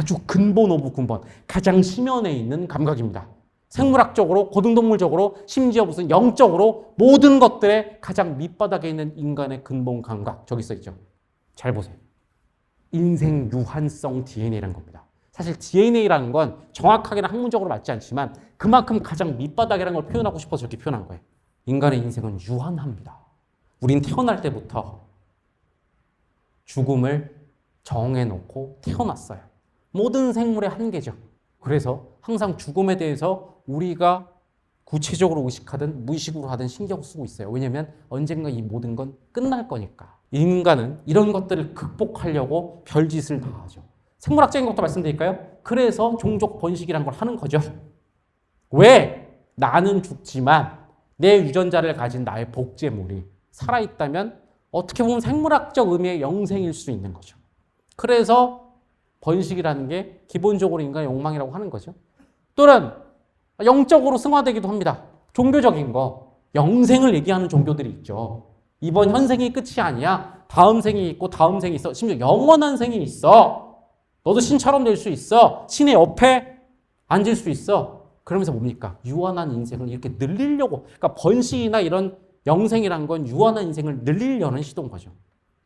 아주 근본 오브 근본, 가장 심연에 있는 감각입니다. 생물학적으로, 고등동물적으로, 심지어 무슨 영적으로 모든 것들의 가장 밑바닥에 있는 인간의 근본 감각. 저기 써 있죠. 잘 보세요. 인생 유한성 DNA라는 겁니다. 사실 DNA라는 건 정확하게는 학문적으로 맞지 않지만 그만큼 가장 밑바닥이라는 걸 표현하고 싶어서 저렇게 표현한 거예요. 인간의 인생은 유한합니다. 우린 태어날 때부터 죽음을 정해놓고 태어났어요. 모든 생물의 한계죠. 그래서 항상 죽음에 대해서 우리가 구체적으로 의식하든 무의식으로 하든 신경 쓰고 있어요. 왜냐하면 언젠가 이 모든 건 끝날 거니까. 인간은 이런 것들을 극복하려고 별짓을 다 하죠. 생물학적인 것도 말씀드릴까요? 그래서 종족 번식이라는 걸 하는 거죠. 왜? 나는 죽지만 내 유전자를 가진 나의 복제물이 살아있다면 어떻게 보면 생물학적 의미의 영생일 수 있는 거죠. 그래서 번식이라는 게 기본적으로 인간의 욕망이라고 하는 거죠. 또는 영적으로 승화되기도 합니다. 종교적인 거, 영생을 얘기하는 종교들이 있죠. 이번 현생이 끝이 아니야. 다음 생이 있고 다음 생이 있어. 심지어 영원한 생이 있어. 너도 신처럼 될 수 있어. 신의 옆에 앉을 수 있어. 그러면서 뭡니까? 유한한 인생을 이렇게 늘리려고. 그러니까 번식이나 이런 영생이란 건 유한한 인생을 늘리려는 시도인 거죠.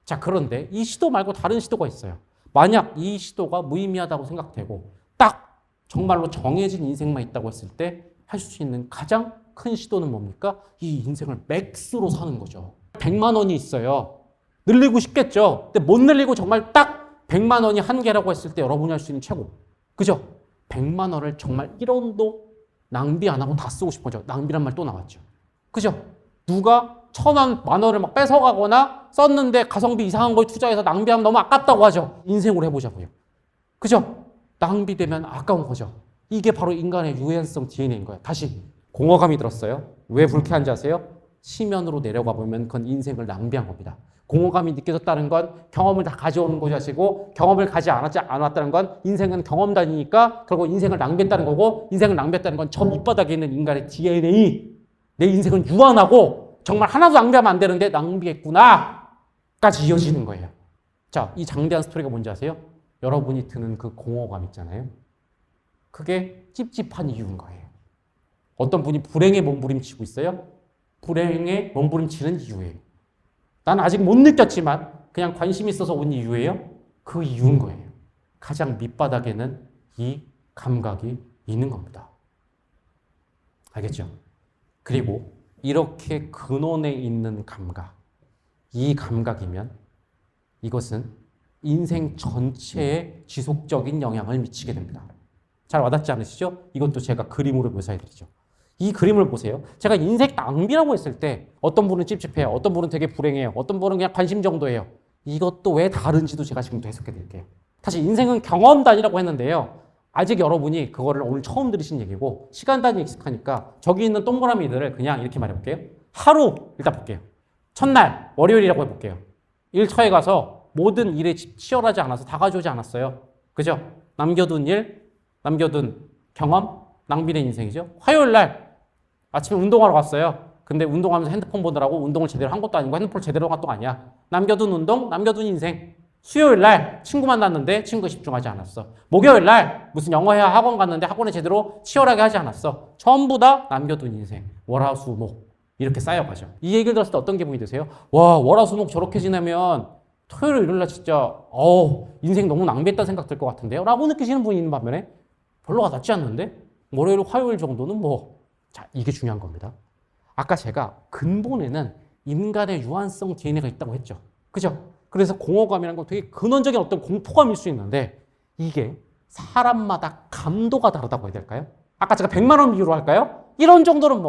자, 그런데 이 시도 말고 다른 시도가 있어요. 만약 이 시도가 무의미하다고 생각되고 딱 정말로 정해진 인생만 있다고 했을 때 할 수 있는 가장 큰 시도는 뭡니까? 이 인생을 맥스로 사는 거죠. 100만 원이 있어요. 늘리고 싶겠죠. 근데 못 늘리고 정말 딱 100만 원이 한계라고 했을 때 여러분이 할 수 있는 최고. 그죠? 100만 원을 정말 1원도 낭비 안 하고 다 쓰고 싶어져. 낭비란 말 또 나왔죠. 그죠? 누가 1,000원, 만 원을 막 뺏어가거나 썼는데 가성비 이상한 걸 투자해서 낭비하면 너무 아깝다고 하죠. 인생으로 해보자고요. 그죠? 낭비되면 아까운 거죠. 이게 바로 인간의 유연성 DNA인 거예요. 다시 공허감이 들었어요. 왜 불쾌한지 아세요? 심연으로 내려가 보면 그건 인생을 낭비한 겁니다. 공허감이 느껴졌다는 건 경험을 다 가져오는 것이고 경험을 가지 않았다는 건 인생은 경험단이니까 결국 인생을 낭비했다는 거고 인생을 낭비했다는 건 저 밑바닥에 있는 인간의 DNA 내 인생은 유한하고 정말 하나도 낭비하면 안 되는데 낭비했구나 까지 이어지는 거예요. 자, 이 장대한 스토리가 뭔지 아세요? 여러분이 드는 그 공허감 있잖아요. 그게 찝찝한 이유인 거예요. 어떤 분이 불행에 몸부림치고 있어요. 불행에 몸부림치는 이유예요. 난 아직 못 느꼈지만 그냥 관심 있어서 온 이유예요. 그 이유인 거예요. 가장 밑바닥에는 이 감각이 있는 겁니다. 알겠죠? 그리고 이렇게 근원에 있는 감각, 이 감각이면 이것은 인생 전체에 지속적인 영향을 미치게 됩니다. 잘 와닿지 않으시죠? 이것도 제가 그림으로 묘사해드리죠. 이 그림을 보세요. 제가 인생 낭비라고 했을 때 어떤 분은 찝찝해요. 어떤 분은 되게 불행해요. 어떤 분은 그냥 관심 정도예요. 이것도 왜 다른지도 제가 지금도 해석해 드릴게요. 사실 인생은 경험 단위라고 했는데요. 아직 여러분이 그거를 오늘 처음 들으신 얘기고 시간 단위 익숙하니까 저기 있는 동그라미들을 그냥 이렇게 말해볼게요. 하루 일단 볼게요. 첫날 월요일이라고 해볼게요. 일터에 가서 모든 일에 치열하지 않아서 다 가져오지 않았어요. 그죠? 남겨둔 일, 남겨둔 경험, 낭비된 인생이죠. 화요일 날 아침에 운동하러 갔어요. 근데 운동하면서 핸드폰 보느라고 운동을 제대로 한 것도 아니고 핸드폰을 제대로 한 것도 아니야. 남겨둔 운동, 남겨둔 인생. 수요일 날 친구 만났는데 친구에 집중하지 않았어. 목요일 날 무슨 영어회화 학원 갔는데 학원에 제대로 치열하게 하지 않았어. 전부 다 남겨둔 인생. 월화수목 이렇게 쌓여가죠. 이 얘기를 들었을 때 어떤 기분이 드세요? 와, 월화수목 저렇게 지내면 토요일 일요일 날 진짜 인생 너무 낭비했다 생각 들 것 같은데요? 라고 느끼시는 분이 있는 반면에 별로 와닿지 않는데 월요일 화요일 정도는 자, 이게 중요한 겁니다. 아까 제가 근본에는 인간의 유한성 DNA가 있다고 했죠. 그죠? 그래서 공허감이라는 건 되게 근원적인 어떤 공포감일 수 있는데 이게 사람마다 감도가 다르다고 해야 될까요? 아까 제가 100만 원 비유로 할까요? 1원 정도는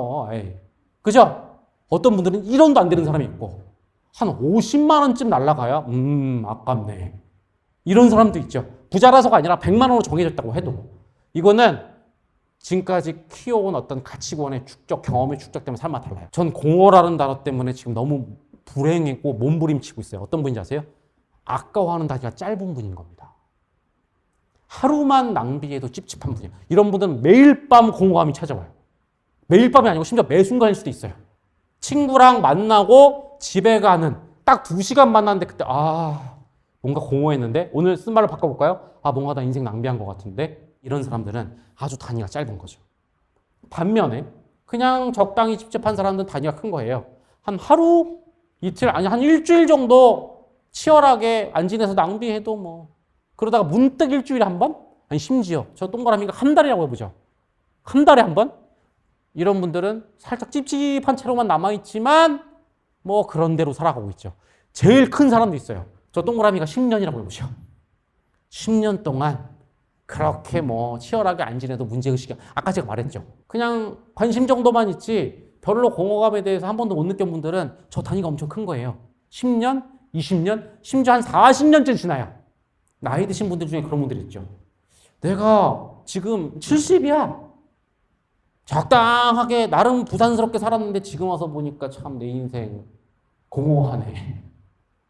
그죠? 어떤 분들은 1원도 안 되는 사람이 있고 한 50만 원쯤 날라가야 아깝네. 이런 사람도 있죠. 부자라서가 아니라 100만 원으로 정해졌다고 해도 이거는 지금까지 키워온 어떤 가치관의 축적, 경험의 축적 때문에 삶아 달라요. 전 공허라는 단어 때문에 지금 너무 불행했고 몸부림치고 있어요. 어떤 분인지 아세요? 아까워하는 단위가 짧은 분인 겁니다. 하루만 낭비해도 찝찝한 분이에요. 이런 분들은 매일 밤 공허감이 찾아와요. 매일 밤이 아니고 심지어 매 순간일 수도 있어요. 친구랑 만나고 집에 가는 딱 2시간 만났는데 그때 뭔가 공허했는데 오늘 쓴 말로 바꿔볼까요? 아, 뭔가 나 인생 낭비한 것 같은데. 이런 사람들은 아주 단위가 짧은 거죠. 반면에 그냥 적당히 집집한 사람들은 단위가 큰 거예요. 한 하루, 이틀, 아니 한 일주일 정도 치열하게 안 지내서 낭비해도 뭐 그러다가 문득 일주일에 한 번? 아니 심지어 저 동그라미가 한 달이라고 해보죠. 한 달에 한 번? 이런 분들은 살짝 찝찝한 채로만 남아있지만 뭐 그런 대로 살아가고 있죠. 제일 큰 사람도 있어요. 저 동그라미가 10년이라고 해보죠. 10년 동안 그렇게 뭐 치열하게 안 지내도 문제의식이 아까 제가 말했죠. 그냥 관심 정도만 있지 별로 공허감에 대해서 한 번도 못 느낀 분들은 저 단위가 엄청 큰 거예요. 10년, 20년, 심지어 한 40년쯤 지나요. 나이 드신 분들 중에 그런 분들 있죠. 내가 지금 70이야. 적당하게 나름 부산스럽게 살았는데 지금 와서 보니까 참 내 인생 공허하네.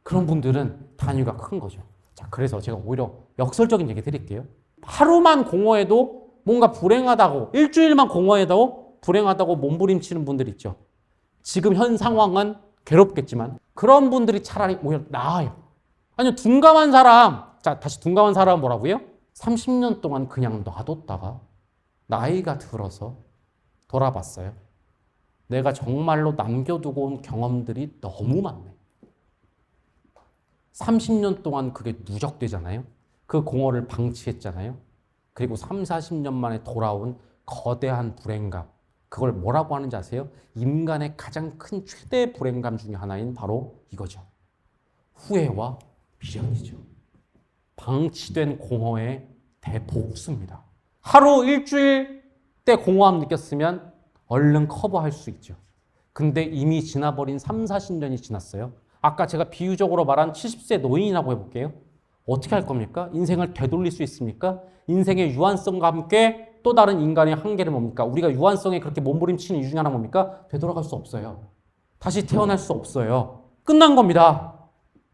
그런 분들은 단위가 큰 거죠. 자, 그래서 제가 오히려 역설적인 얘기 드릴게요. 하루만 공허해도 뭔가 불행하다고, 일주일만 공허해도 불행하다고 몸부림치는 분들 있죠. 지금 현 상황은 괴롭겠지만 그런 분들이 차라리 오히려 나아요. 아니요, 둔감한 사람, 자, 다시 둔감한 사람은 뭐라고요? 30년 동안 그냥 놔뒀다가 나이가 들어서 돌아봤어요. 내가 정말로 남겨두고 온 경험들이 너무 많네. 30년 동안 그게 누적되잖아요. 그 공허를 방치했잖아요. 그리고 3, 40년 만에 돌아온 거대한 불행감. 그걸 뭐라고 하는지 아세요? 인간의 가장 큰 최대 불행감 중에 하나인 바로 이거죠. 후회와 미련이죠. 방치된 공허의 대복수입니다. 하루, 일주일 때 공허함 느꼈으면 얼른 커버할 수 있죠. 근데 이미 지나버린 3, 40년이 지났어요. 아까 제가 비유적으로 말한 70세 노인이라고 해볼게요. 어떻게 할 겁니까? 인생을 되돌릴 수 있습니까? 인생의 유한성과 함께 또 다른 인간의 한계는 뭡니까? 우리가 유한성에 그렇게 몸부림치는 이유 중에 하나 뭡니까? 되돌아갈 수 없어요. 다시 태어날 수 없어요. 끝난 겁니다.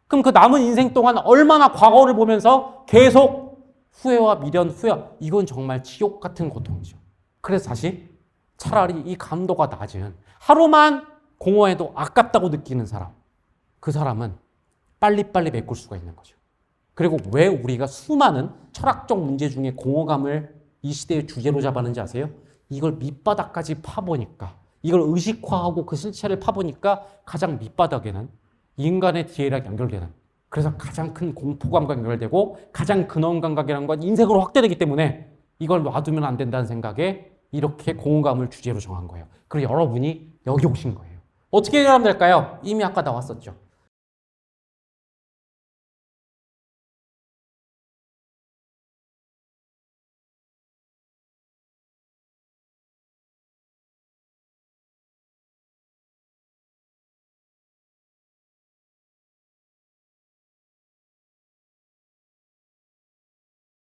그럼 그 남은 인생 동안 얼마나 과거를 보면서 계속 후회와 미련, 후회, 이건 정말 지옥 같은 고통이죠. 그래서 다시 차라리 이 감도가 낮은 하루만 공허해도 아깝다고 느끼는 사람, 그 사람은 빨리빨리 메꿀 수가 있는 거죠. 그리고 왜 우리가 수많은 철학적 문제 중에 공허감을 이 시대의 주제로 잡았는지 아세요? 이걸 밑바닥까지 파보니까, 이걸 의식화하고 그 실체를 파보니까 가장 밑바닥에는 인간의 DNA랑 연결되는, 그래서 가장 큰 공포감과 연결되고 가장 근원 감각이라는 건 인생으로 확대되기 때문에 이걸 놔두면 안 된다는 생각에 이렇게 공허감을 주제로 정한 거예요. 그리고 여러분이 여기 오신 거예요. 어떻게 해결하면 될까요? 이미 아까 나왔었죠.